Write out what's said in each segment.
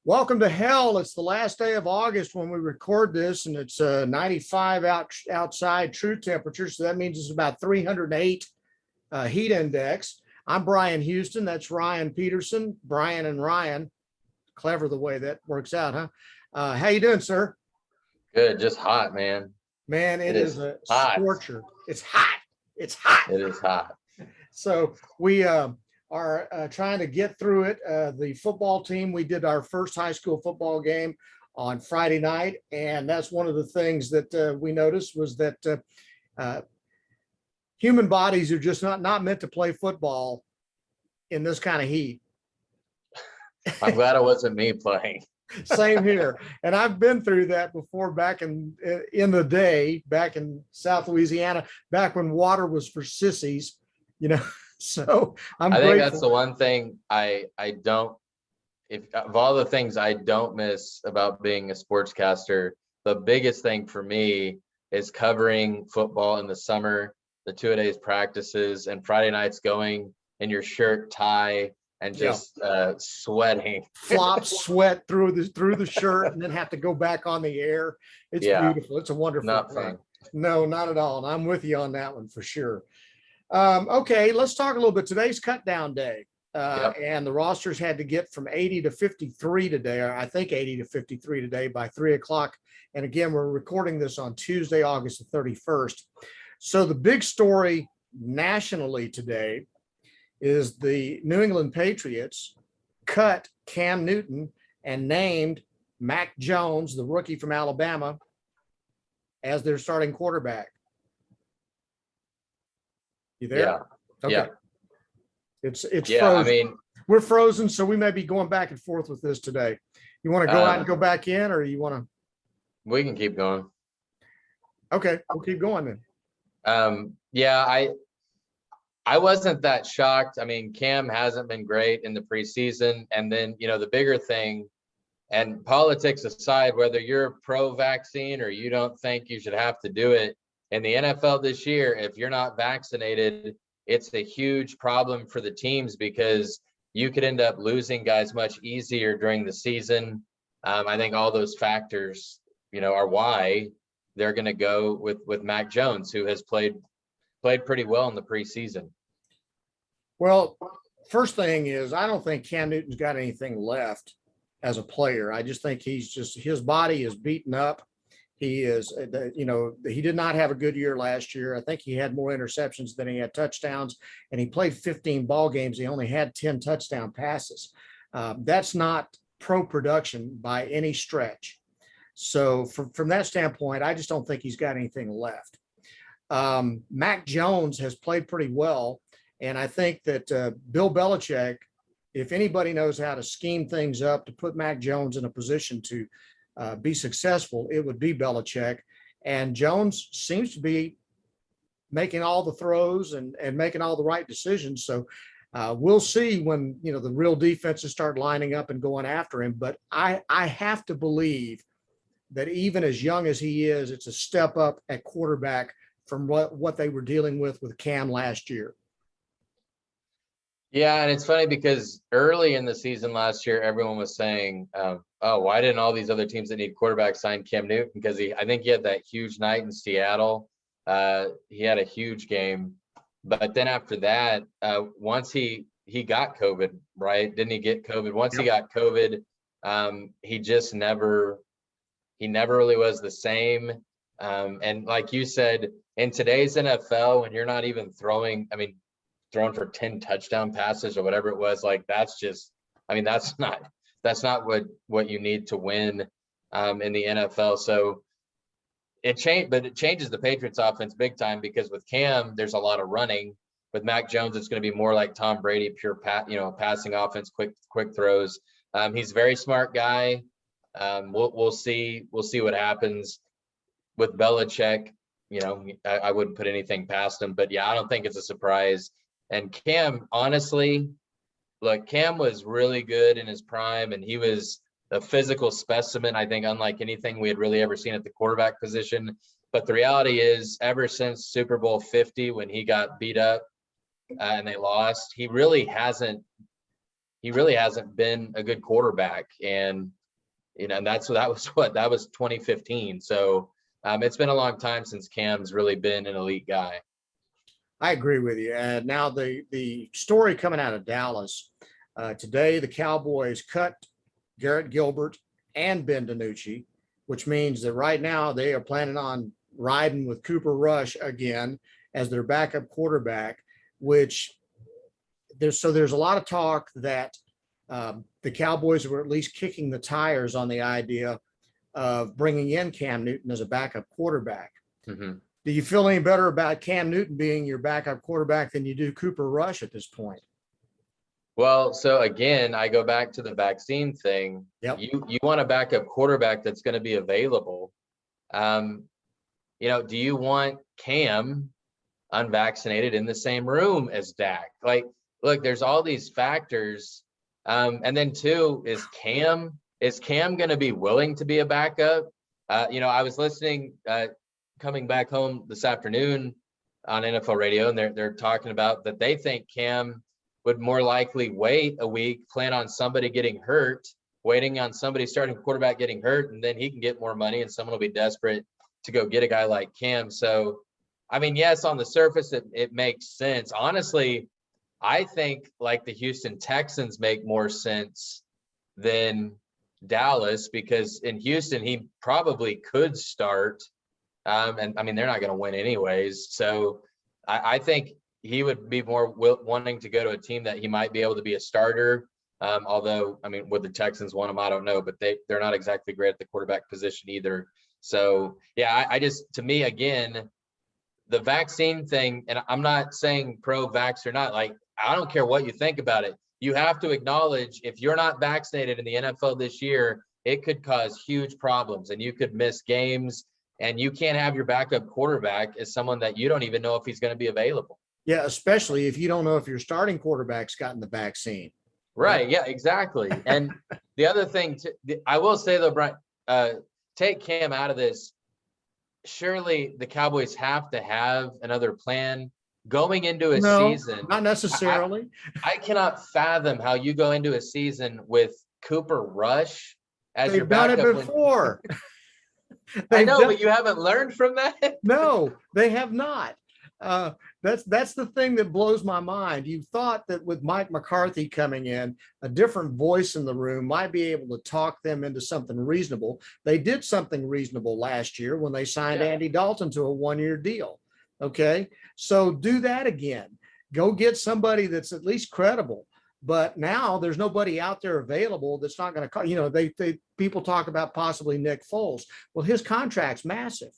Welcome to hell. It's the last day of August when we record this, and it's 95 outside true temperature. So that means it's about 308 heat index. I'm Brian Houston. That's Ryan Peterson, Bryan and Ryan. Clever the way that works out, huh? How you doing, sir? Good, just hot, man. Man, it It is is a hot. scorcher. It's hot. It's hot. It is hot. So we are trying to get through it. The football team, we did our first high school football game on Friday night, and that's one of the things that we noticed was that uh, human bodies are just not meant to play football in this kind of heat. I'm glad it wasn't me playing. Same here, and I've been through that before back in the day, back in South Louisiana, back when water was for sissies, you know. So I'm I think grateful. that's the one thing I don't, if of all the things I don't miss about being a sportscaster, the biggest thing for me is covering football in the summer, the 2-a-days practices, and Friday nights going in your shirt, tie, and just sweating. Flop sweat through the shirt and then have to go back on the air. It's beautiful. It's a wonderful Not thing. fun. No, not at all. And I'm with you on that one for sure. Okay, let's talk a little bit. Today's Cutdown Day. And the rosters had to get from 80 to 53 today, or I think 80 to 53 today by 3 o'clock. And again, we're recording this on Tuesday, August the 31st. So the big story nationally today is the New England Patriots cut Cam Newton and named Mac Jones, the rookie from Alabama, as their starting quarterback. You there? Yeah. Okay. Yeah. It's Yeah. frozen. I mean, We're frozen, so we may be going back and forth with this today. You want to go out and go back in, or you want to? we can keep going. Okay, we'll keep going then. Yeah, I wasn't that shocked. I mean, Cam hasn't been great in the preseason. And then, the bigger thing, and politics aside, whether you're pro-vaccine or you don't think you should have to do it, in the NFL this year, if you're not vaccinated, it's a huge problem for the teams because you could end up losing guys much easier during the season. I think all those factors, are why they're going to go with Mac Jones, who has played pretty well in the preseason. Well, first thing is, I don't think Cam Newton's got anything left as a player. I just think his body is beaten up. He is, he did not have a good year last year. I think he had more interceptions than he had touchdowns, and he played 15 ball games. He only had 10 touchdown passes. That's not pro production by any stretch. So from that standpoint, I just don't think he's got anything left. Mac Jones has played pretty well. And I think that Bill Belichick, if anybody knows how to scheme things up to put Mac Jones in a position to be successful, it would be Belichick. And Jones seems to be making all the throws and making all the right decisions. So we'll see when, the real defenses start lining up and going after him. But I have to believe that even as young as he is, it's a step up at quarterback from what they were dealing with Cam last year. Yeah, and it's funny because early in the season last year, everyone was saying, "Oh, why didn't all these other teams that need quarterbacks sign Cam Newton?" Because I think he had that huge night in Seattle. He had a huge game, but then after that, once he got COVID, right? Didn't he get COVID? Once he got COVID, he just never really was the same. And like you said, in today's NFL, when you're not even throwing for 10 touchdown passes or whatever it was, like that's not what you need to win in the NFL. So it changes the Patriots offense big time because with Cam, there's a lot of running. With Mac Jones, it's going to be more like Tom Brady, pure passing offense, quick throws. He's a very smart guy. We'll see what happens with Belichick. I wouldn't put anything past him, but yeah, I don't think it's a surprise. And Cam, honestly, look, Cam was really good in his prime, and he was a physical specimen, I think, unlike anything we had really ever seen at the quarterback position. But the reality is, ever since Super Bowl 50, when he got beat up and they lost, he really hasn't he really hasn't been a good quarterback. And, and that was 2015. So it's been a long time since Cam's really been an elite guy. I agree with you. And now the story coming out of Dallas today, the Cowboys cut Garrett Gilbert and Ben DiNucci, which means that right now they are planning on riding with Cooper Rush again as their backup quarterback, which there's a lot of talk that the Cowboys were at least kicking the tires on the idea of bringing in Cam Newton as a backup quarterback. Mm-hmm. Do you feel any better about Cam Newton being your backup quarterback than you do Cooper Rush at this point? Well, so again, I go back to the vaccine thing. Yep. You want a backup quarterback that's going to be available. Do you want Cam unvaccinated in the same room as Dak? Like, look, there's all these factors. And then two, is Cam going to be willing to be a backup? I was listening, coming back home this afternoon on NFL radio, and they're talking about that they think Cam would more likely wait a week, plan on somebody getting hurt, waiting on somebody starting quarterback getting hurt, and then he can get more money and someone will be desperate to go get a guy like Cam. So, I mean, yes, on the surface, it makes sense. Honestly, I think like the Houston Texans make more sense than Dallas, because in Houston, he probably could start. And I mean, they're not going to win anyways. So I think he would be more wanting to go to a team that he might be able to be a starter. Although, I mean, would the Texans want him? I don't know, but they're not exactly great at the quarterback position either. So yeah, to me, again, the vaccine thing, and I'm not saying pro-vax or not, like, I don't care what you think about it. You have to acknowledge if you're not vaccinated in the NFL this year, it could cause huge problems and you could miss games. And you can't have your backup quarterback as someone that you don't even know if he's going to be available. Yeah, especially if you don't know if your starting quarterback's gotten the vaccine. Right. Yeah, exactly. And the other thing, I will say though, Bryan, take Cam out of this. Surely the Cowboys have to have another plan going into a season. Not necessarily. I cannot fathom how you go into a season with Cooper Rush as your backup. They've done it before. I know, but you haven't learned from that? No, they have not. That's the thing that blows my mind. You thought that with Mike McCarthy coming in, a different voice in the room might be able to talk them into something reasonable. They did something reasonable last year when they signed Andy Dalton to a one-year deal. Okay, so do that again. Go get somebody that's at least credible. But now there's nobody out there available that's not going to call. People talk about possibly Nick Foles. Well, his contract's massive.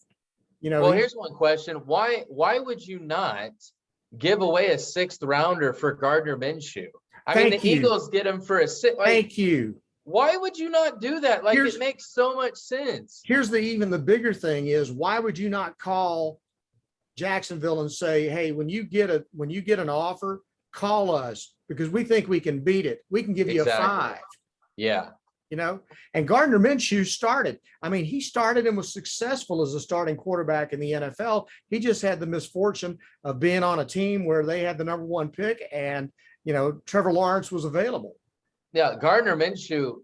Well, here's one question. Why would you not give away a sixth rounder for Gardner Minshew? I mean, the Eagles get him for a sixth. Thank you. Why would you not do that? Like, it makes so much sense. Here's even the bigger thing is, why would you not call Jacksonville and say, hey, when you get an offer, call us, because we think we can beat it. We can give you a 5. Yeah. And Gardner Minshew started. I mean, he started and was successful as a starting quarterback in the NFL. He just had the misfortune of being on a team where they had the number 1 pick and, Trevor Lawrence was available. Yeah, Gardner Minshew,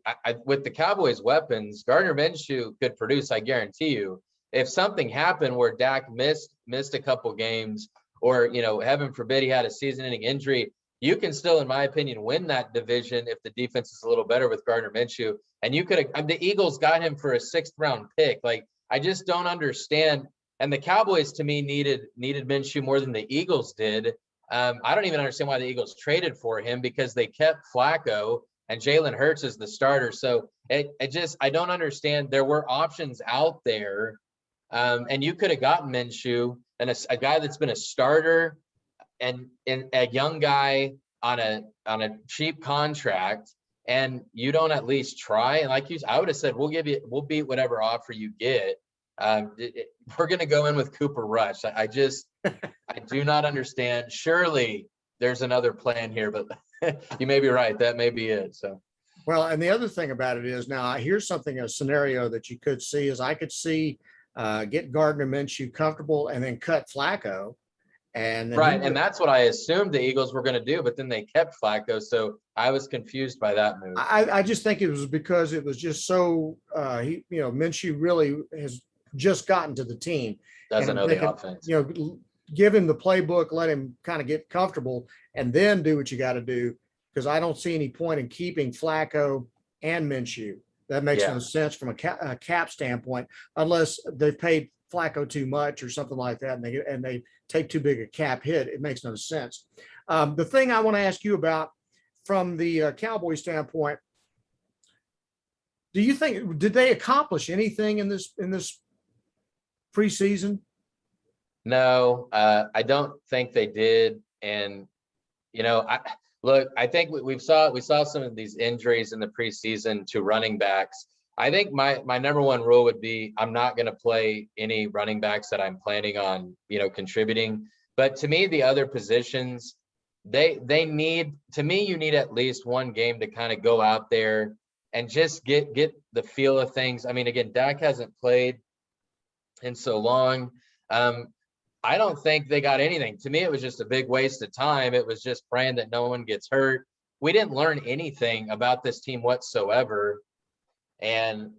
with the Cowboys' weapons, Gardner Minshew could produce, I guarantee you. If something happened where Dak missed a couple games, or, heaven forbid he had a season-ending injury, you can still, in my opinion, win that division if the defense is a little better with Gardner Minshew. And you could have, the Eagles got him for a 6th-round pick. Like, I just don't understand. And the Cowboys, to me, needed Minshew more than the Eagles did. I don't even understand why the Eagles traded for him, because they kept Flacco and Jalen Hurts as the starter. So I don't understand. There were options out there, and you could have gotten Minshew and a guy that's been a starter and a young guy on a cheap contract, and you don't at least try. And like I would have said, we'll beat whatever offer you get. We're going to go in with Cooper Rush. I do not understand. Surely there's another plan here, but you may be right. That may be it. So, well, and the other thing about it is, now here's a scenario that you could see is, I could see get Gardner Minshew comfortable and then cut Flacco And then Right. And that's what I assumed the Eagles were going to do, but then they kept Flacco. So I was confused by that move. I just think it was because it was just so Minshew really has just gotten to the team. Doesn't And know they the could, offense. give him the playbook, let him kind of get comfortable, and then do what you got to do. Because I don't see any point in keeping Flacco and Minshew. That makes no sense from a cap standpoint, unless they've paid Flacco too much or something like that, and they take too big a cap hit. It makes no sense. The thing I want to ask you about from the Cowboy standpoint, do you think did they accomplish anything in this preseason? No, I don't think they did. And I think we saw some of these injuries in the preseason to running backs. I think my number one rule would be I'm not going to play any running backs that I'm planning on, contributing. But to me, the other positions, you need at least one game to kind of go out there and just get the feel of things. I mean, again, Dak hasn't played in so long. I don't think they got anything. To me, it was just a big waste of time. It was just praying that no one gets hurt. We didn't learn anything about this team whatsoever. And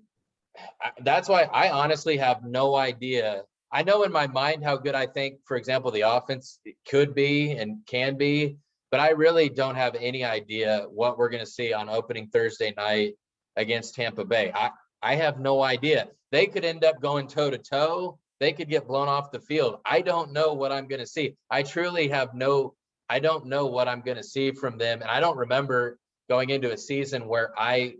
that's why I honestly have no idea. I know in my mind how good I think, for example, the offense could be and can be, but I really don't have any idea what we're going to see on opening Thursday night against Tampa Bay. I have no idea. They could end up going toe to toe. They could get blown off the field. I don't know what I'm going to see. I don't know what I'm going to see from them. And I don't remember going into a season where I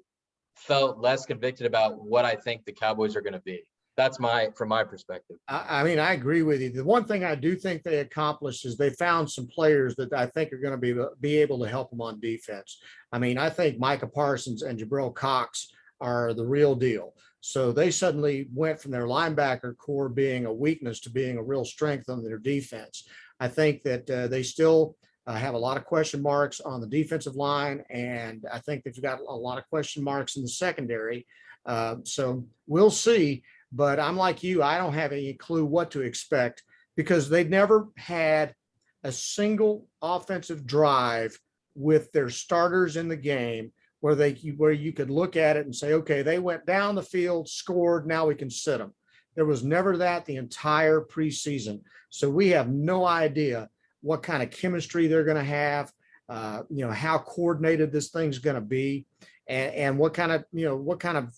felt less convicted about what I think the Cowboys are going to be. That's from my perspective. I mean, I agree with you. The one thing I do think they accomplished is they found some players that I think are going to be able to help them on defense. I mean, I think Micah Parsons and Jabril Cox are the real deal. So they suddenly went from their linebacker core being a weakness to being a real strength on their defense. I think that they still have a lot of question marks on the defensive line, and I think they've got a lot of question marks in the secondary. So we'll see. But I'm like you, I don't have any clue what to expect because they've never had a single offensive drive with their starters in the game where you could look at it and say, okay, they went down the field, scored, now we can sit them. There was never that the entire preseason. So we have no idea what kind of chemistry they're going to have, how coordinated this thing's going to be, and what kind of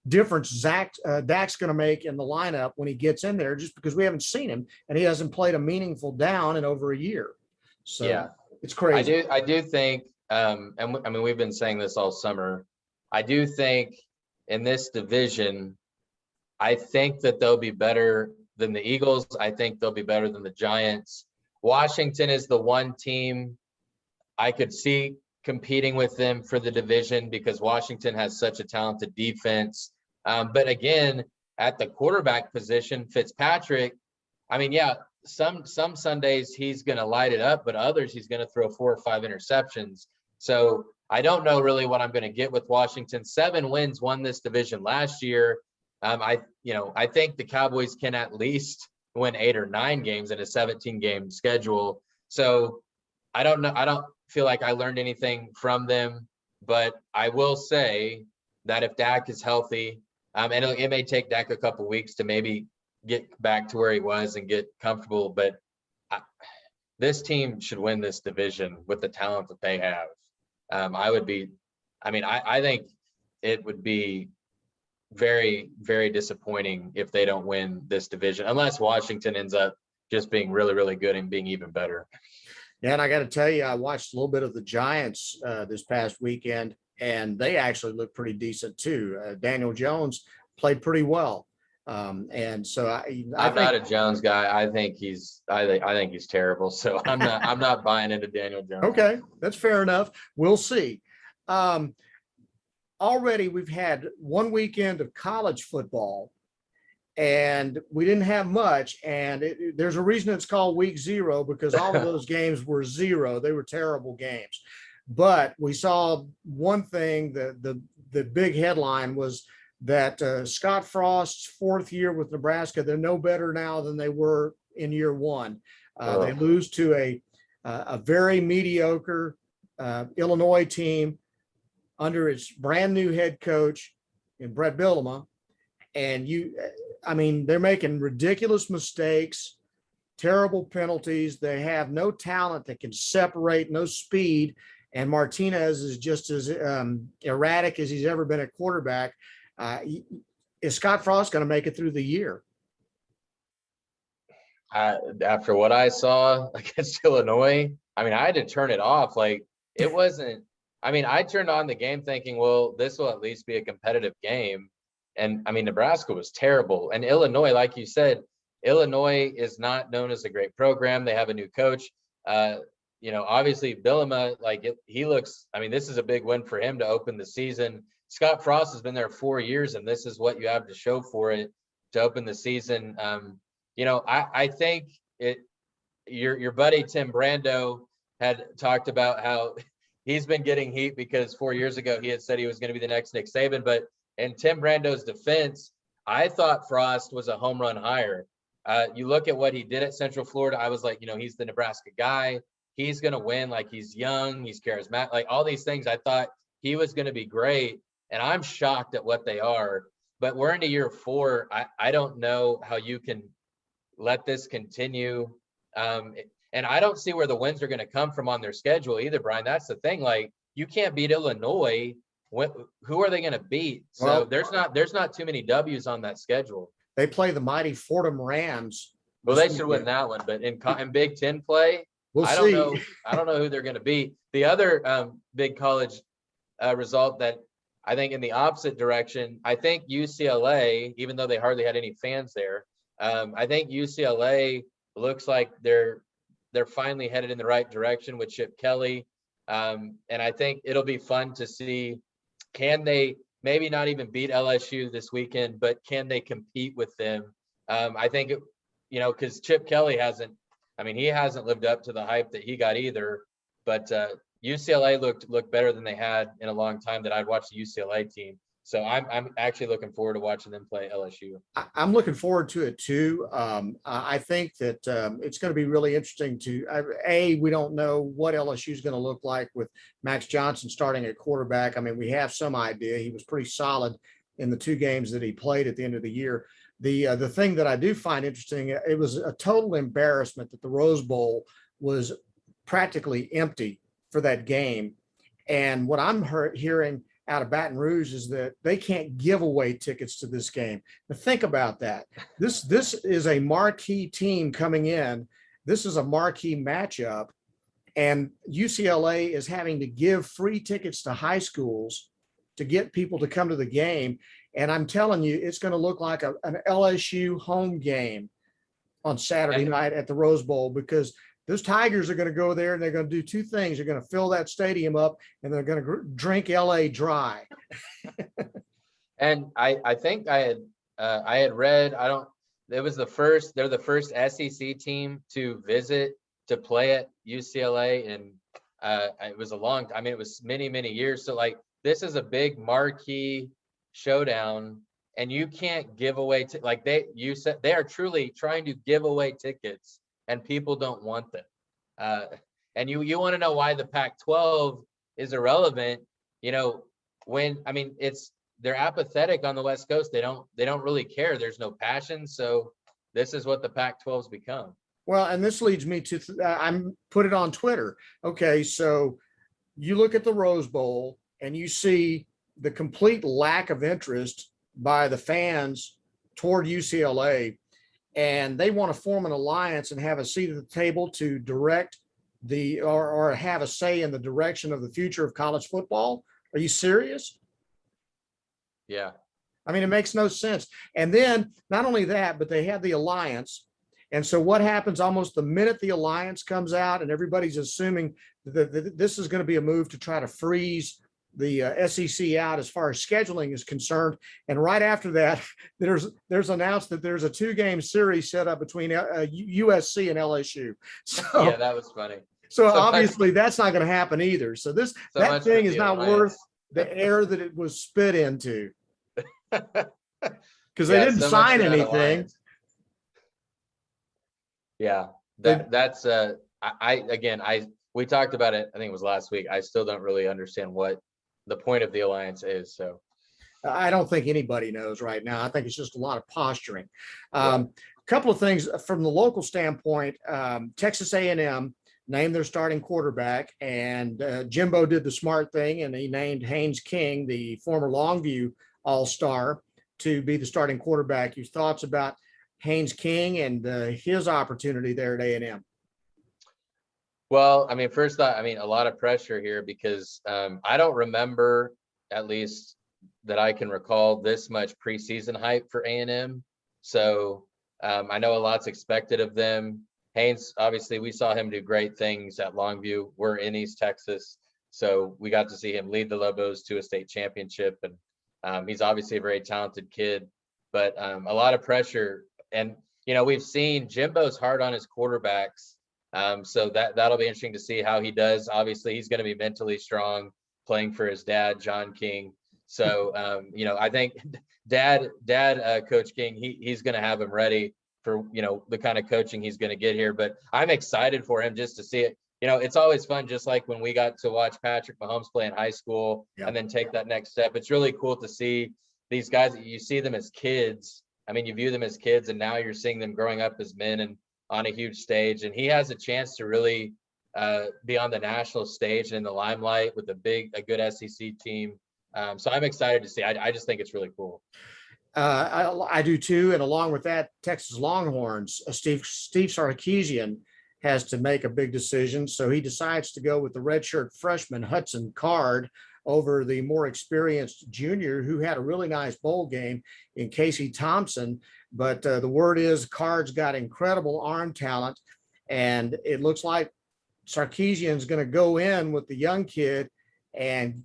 difference Dak's going to make in the lineup when he gets in there, just because we haven't seen him and he hasn't played a meaningful down in over a year. So yeah, it's crazy. I do think, and I mean, we've been saying this all summer. I do think in this division, I think that they'll be better than the Eagles. I think they'll be better than the Giants. Washington is the one team I could see competing with them for the division because Washington has such a talented defense. But again, at the quarterback position, Fitzpatrick, I mean, yeah, some Sundays he's going to light it up, but others he's going to throw 4 or 5 interceptions. So I don't know really what I'm going to get with Washington. 7 wins, won this division last year. I think the Cowboys can at least win 8 or 9 games in a 17-game schedule. So I don't know. I don't feel like I learned anything from them, but I will say that if Dak is healthy, and it may take Dak a couple weeks to maybe get back to where he was and get comfortable, but this team should win this division with the talent that they have. I think it would be very, very disappointing if they don't win this division, unless Washington ends up just being really, really good and being even better. Yeah, and I got to tell you, I watched a little bit of the Giants this past weekend, and they actually look pretty decent too. Daniel Jones played pretty well, and so I'm not a Jones guy. I think he's terrible. So I'm not buying into Daniel Jones. Okay, that's fair enough. We'll see. Already, we've had one weekend of college football, and we didn't have much. And there's a reason it's called week 0 because all of those games were 0. They were terrible games. But we saw one thing, the big headline was that Scott Frost's 4th year with Nebraska, they're no better now than they were in year 1. They lose to a very mediocre Illinois team under its brand new head coach in Brett Bielema. And they're making ridiculous mistakes, terrible penalties. They have no talent that can separate, no speed. And Martinez is just as erratic as he's ever been at quarterback. Is Scott Frost going to make it through the year? After what I saw against Illinois, I had to turn it off. It wasn't. I turned on the game thinking, well, this will at least be a competitive game. And Nebraska was terrible. And Illinois, like you said, Illinois is not known as a great program. They have a new coach. Obviously Bielema, he looks, this is a big win for him to open the season. Scott Frost has been there 4 years, and this is what you have to show for it to open the season. I think your buddy Tim Brando had talked about how he's been getting heat because 4 years ago he had said he was going to be the next Nick Saban, but in Tim Brando's defense, I thought Frost was a home run hire. You look at what he did at Central Florida, I was like, he's the Nebraska guy. He's going to win. He's young, he's charismatic, all these things. I thought he was going to be great, and I'm shocked at what they are. But we're into year 4. I don't know how you can let this continue. And I don't see where the wins are going to come from on their schedule either, Brian. That's the thing. You can't beat Illinois. Who are they going to beat? So there's not too many W's on that schedule. They play the mighty Fordham Rams. Well, they should win that one. But in Big Ten play, I don't know. I don't know who they're going to beat. The other big college result that I think in the opposite direction, I think UCLA, even though they hardly had any fans there, I think UCLA looks like they're finally headed in the right direction with Chip Kelly. And I think it'll be fun to see, can they maybe not even beat LSU this weekend, but can they compete with them? I think, because Chip Kelly hasn't lived up to the hype that he got either, but UCLA looked better than they had in a long time that I'd watched the UCLA team. So I'm actually looking forward to watching them play LSU. I'm looking forward to it too. I think that it's going to be really interesting we don't know what LSU is going to look like with Max Johnson starting at quarterback. We have some idea. He was pretty solid in the 2 games that he played at the end of the year. The thing that I do find interesting, it was a total embarrassment that the Rose Bowl was practically empty for that game. And what I'm hearing out of Baton Rouge is that they can't give away tickets to this game. Now think about that. This is a marquee team coming in. This is a marquee matchup, and UCLA is having to give free tickets to high schools to get people to come to the game. And I'm telling you, it's going to look like an LSU home game on Saturday night at the Rose Bowl, because those Tigers are going to go there and they're going to do 2 things. They're going to fill that stadium up, and they're going to drink LA dry. And I think I had read, they're the first SEC team to play at UCLA. And it was a long time. It was many, many years. So this is a big marquee showdown, and you can't give away, they are truly trying to give away tickets, and people don't want them. And you want to know why the Pac-12 is irrelevant. They're apathetic on the West Coast. They don't really care. There's no passion. So this is what the Pac-12's become. Well, and this leads me to, I'm put it on Twitter. Okay. So you look at the Rose Bowl and you see the complete lack of interest by the fans toward UCLA. And they want to form an alliance and have a seat at the table to direct or have a say in the direction of the future of college football. Are you serious? Yeah. It makes no sense. And then not only that, but they have the alliance. And so what happens almost the minute the alliance comes out, and everybody's assuming that this is going to be a move to try to freeze the SEC out as far as scheduling is concerned. And right after that, there's announced that there's a 2-game series set up between USC and LSU. So yeah, that was funny. So obviously that's not going to happen either. So that thing is not worth the air that it was spit into, because they didn't sign anything. Yeah. We talked about it, I think it was last week. I still don't really understand what the point of the alliance is. So I don't think anybody knows right now. I think it's just a lot of posturing. Yeah. Couple of things from the local standpoint. Texas A&M named their starting quarterback, and Jimbo did the smart thing, and he named Haynes King, the former Longview All-Star, to be the starting quarterback. Your thoughts about Haynes King and his opportunity there at A&M? Well, I mean, first thought, I mean, a lot of pressure here because I don't remember, at least that I can recall, this much preseason hype for A&M. So I know a lot's expected of them. Haynes, obviously, we saw him do great things at Longview. We're in East Texas, so we got to see him lead the Lobos to a state championship, and he's obviously a very talented kid, but a lot of pressure. And we've seen Jimbo's hard on his quarterbacks, so that'll be interesting to see how he does. Obviously, he's going to be mentally strong, playing for his dad, John King. So I think dad, Coach King, he's going to have him ready for the kind of coaching he's going to get here. But I'm excited for him just to see it. It's always fun, just like when we got to watch Patrick Mahomes play in high school and then take that next step. It's really cool to see these guys. You see them as kids. I mean, you view them as kids, and now you're seeing them growing up as men and on a huge stage. And he has a chance to really be on the national stage and in the limelight with a good SEC team. So I'm excited to see. I just think it's really cool. I do too. And along with that, Texas Longhorns, Steve Sarkisian has to make a big decision. So he decides to go with the redshirt freshman Hudson Card over the more experienced junior who had a really nice bowl game in Casey Thompson. But the word is Card's got incredible arm talent. And it looks like Sarkisian's going to go in with the young kid and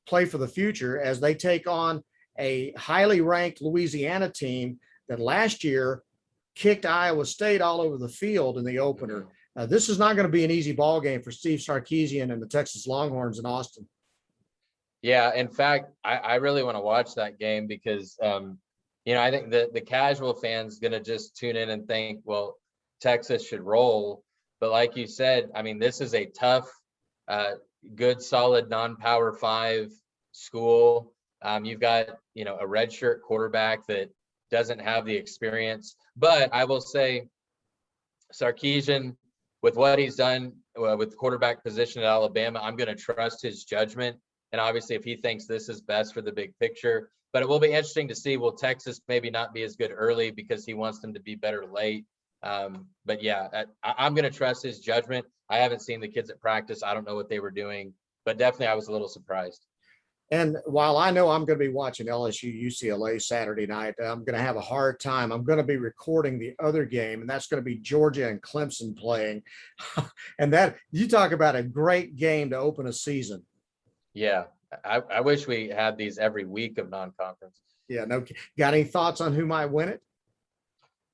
play for the future as they take on a highly ranked Louisiana team that last year kicked Iowa State all over the field in the opener. This is not going to be an easy ball game for Steve Sarkisian and the Texas Longhorns in Austin. Yeah, in fact, I really want to watch that game because, I think the casual fan's going to just tune in and think, well, Texas should roll. But like you said, I mean, this is a tough, good, solid, non-Power 5 school. You've got, a redshirt quarterback that doesn't have the experience. But I will say, Sarkisian, with what he's done with the quarterback position at Alabama, I'm going to trust his judgment. And obviously, if he thinks this is best for the big picture. But it will be interesting to see, will Texas maybe not be as good early because he wants them to be better late? But yeah, I'm going to trust his judgment. I haven't seen the kids at practice. I don't know what they were doing, but definitely I was a little surprised. And while I know I'm going to be watching LSU UCLA Saturday night, I'm going to have a hard time. I'm going to be recording the other game, and that's going to be Georgia and Clemson playing. And that, you talk about a great game to open a season. Yeah, I wish we had these every week of non-conference. Yeah, no. Got any thoughts on who might win it?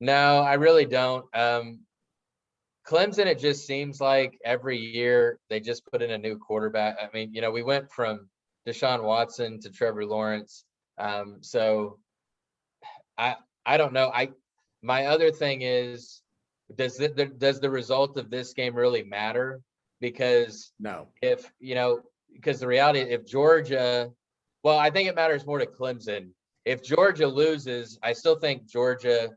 No, I really don't. Clemson, it just seems like every year they just put in a new quarterback. I mean, we went from Deshaun Watson to Trevor Lawrence. So I don't know. My other thing is, does the result of this game really matter? Because no, because the reality, if Georgia, well, I think it matters more to Clemson. If Georgia loses, I still think Georgia,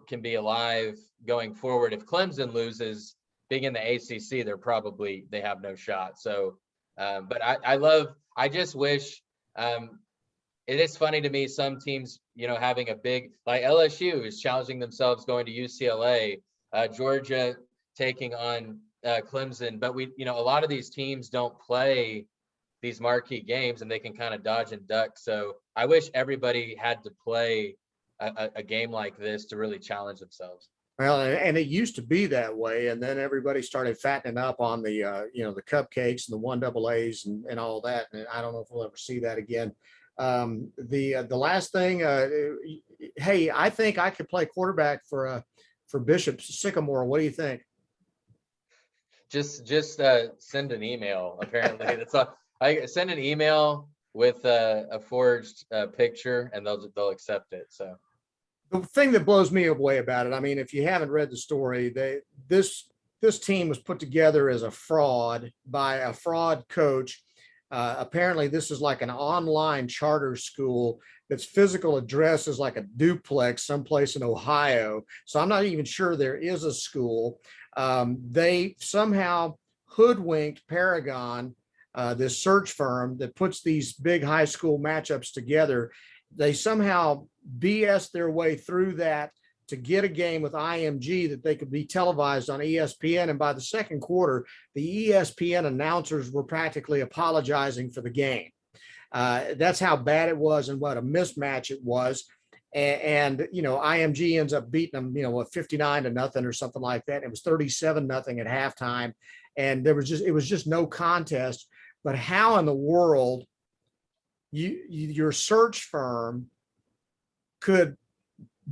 can be alive going forward. If Clemson loses, being in the ACC, they have no shot. So, but I just wish, it is funny to me, some teams, having a big, like LSU is challenging themselves going to UCLA, Georgia taking on Clemson, but a lot of these teams don't play these marquee games and they can kind of dodge and duck. So I wish everybody had to play a game like this to really challenge themselves. Well, and it used to be that way, and then everybody started fattening up on the the cupcakes and the 1AA's and all that. And I don't know if we'll ever see that again. The last thing, hey, I think I could play quarterback for Bishop Sycamore. What do you think? Just send an email. Apparently, that's all. I send an email with a forged picture, and they'll accept it. So. The thing that blows me away about it, I mean, if you haven't read the story, this team was put together as a fraud by a fraud coach. Apparently, this is like an online charter school that's physical address is like a duplex someplace in Ohio. So I'm not even sure there is a school. They somehow hoodwinked Paragon, this search firm that puts these big high school matchups together. They somehow BS their way through that to get a game with IMG that they could be televised on ESPN. And by the second quarter, the ESPN announcers were practically apologizing for the game. That's how bad it was and what a mismatch it was. And IMG ends up beating them, 59-0 or something like that. It was 37-0 at halftime. And it was just no contest. But how in the world your search firm could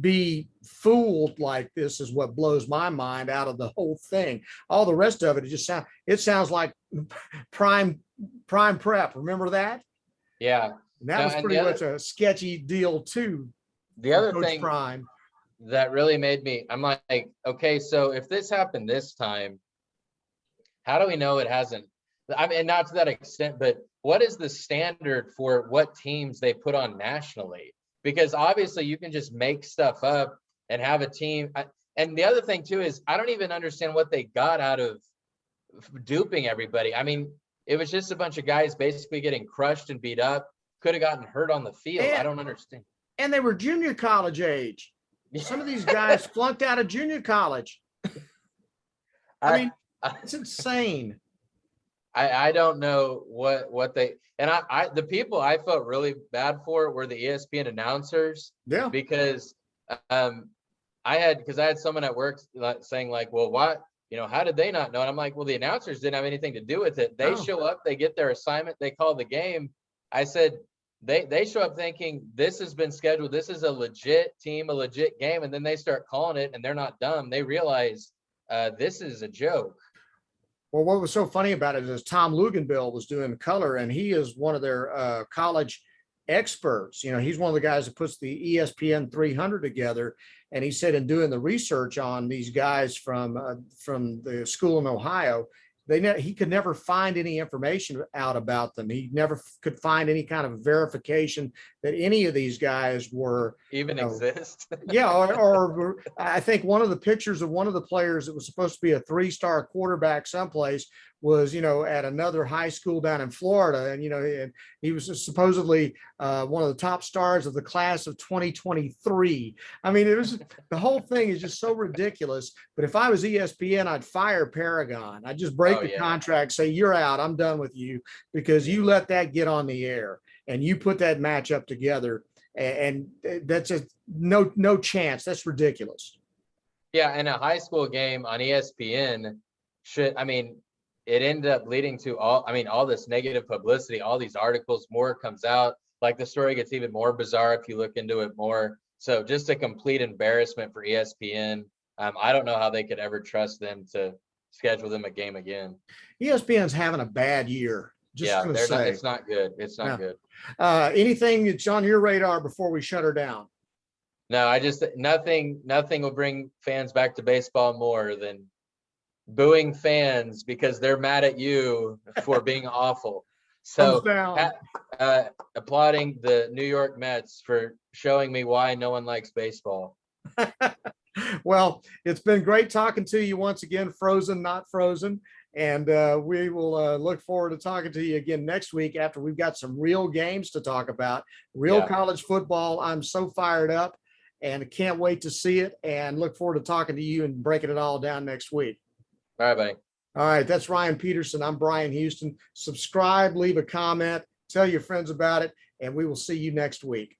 be fooled like this is what blows my mind out of the whole thing. All the rest of it sounds like prime prep. Remember that? Yeah. And that was pretty much a sketchy deal too. The other Coach thing Prime that really made me, I'm like, okay, so if this happened this time, how do we know it hasn't? I mean, not to that extent, but what is the standard for what teams they put on nationally? Because obviously you can just make stuff up and have a team. And the other thing too is I don't even understand what they got out of duping everybody. I mean, it was just a bunch of guys basically getting crushed and beat up, could have gotten hurt on the field. I don't understand. And they were junior college age. Some of these guys flunked out of junior college. I mean, it's insane. I don't know what they, and the people I felt really bad for were the ESPN announcers. Yeah. Because I had someone at work saying like, well, what, how did they not know? And I'm like, well, the announcers didn't have anything to do with it. They show up, they get their assignment, they call the game. I said, they show up thinking this has been scheduled. This is a legit team, a legit game. And then they start calling it and they're not dumb. They realize this is a joke. Well, what was so funny about it is Tom Luganbill was doing color, and he is one of their college experts. He's one of the guys that puts the ESPN 300 together. And he said in doing the research on these guys from the school in Ohio, he could never find any information out about them. He never could find any kind of verification that any of these guys were even exist. Yeah. Or I think one of the pictures of one of the players that was supposed to be a 3-star quarterback someplace was, at another high school down in Florida. And, and he was supposedly one of the top stars of the class of 2023. I mean, the whole thing is just so ridiculous. But if I was ESPN, I'd fire Paragon. I'd just break the contract, say, you're out. I'm done with you because you let that get on the air and you put that matchup together. And that's just no chance. That's ridiculous. Yeah. And a high school game on ESPN it ended up leading to all this negative publicity, all these articles, more comes out. Like the story gets even more bizarre if you look into it more. So just a complete embarrassment for ESPN. I don't know how they could ever trust them to schedule them a game again. ESPN's having a bad year. It's not good. It's not good. Anything that's on your radar before we shut her down? No, nothing will bring fans back to baseball more than booing fans because they're mad at you for being awful. So applauding the New York Mets for showing me why no one likes baseball. Well, it's been great talking to you once again, frozen, not frozen. And we will look forward to talking to you again next week after we've got some real games to talk about, college football. I'm so fired up and can't wait to see it and look forward to talking to you and breaking it all down next week. All right, buddy. All right. That's Ryan Peterson. I'm Brian Houston. Subscribe, leave a comment, tell your friends about it, and we will see you next week.